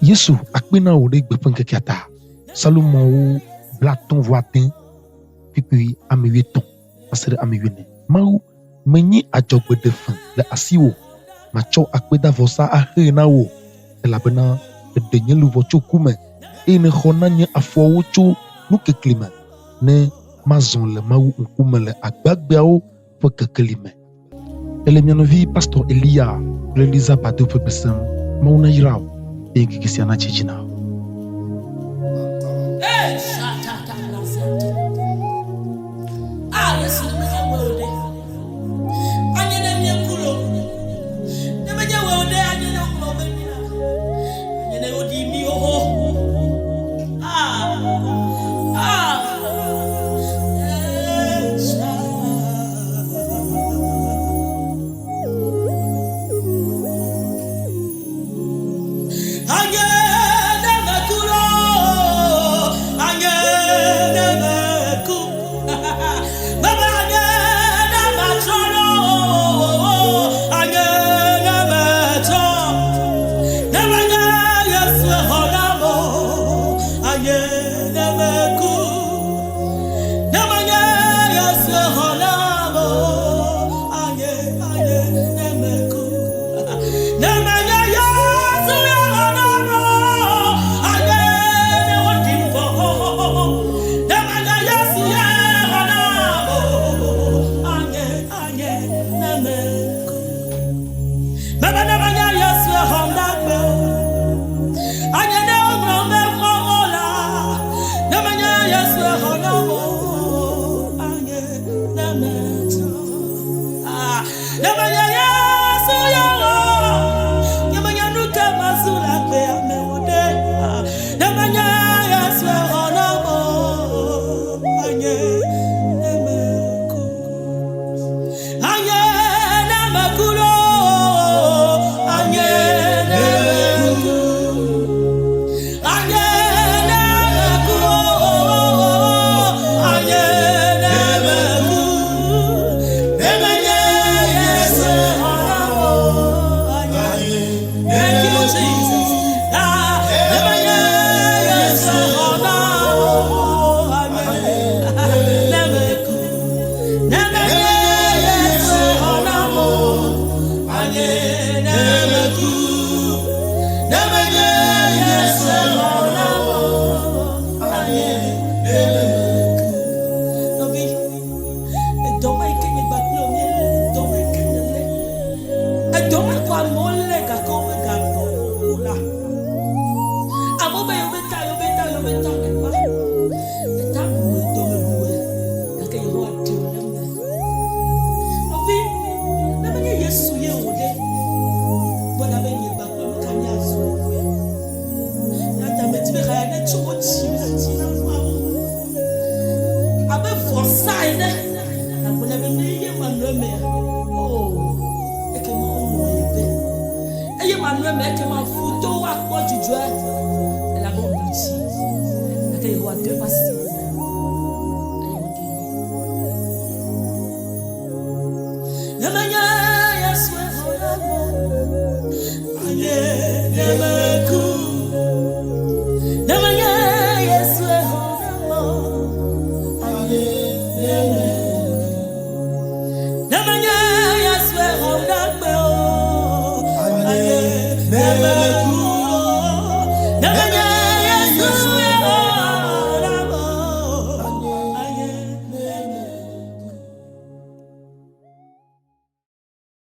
Yesu akpena o de gbepen kekiata. Salomon ou blaton voatin pipi amiweton pasere amiwene. Mau menyi ajogbe defan le asiwo. Macho akpeda vosa ahena wo. Elabena edenye luvo chokume. Ne khona nye afo cho nu keklime. Ne mazon le mau nkume le agbagbeao pe keklime. Ele mianovi pastor Elia le Liza Badu pepesem mauna yirao. Egi kisiana chijina. Never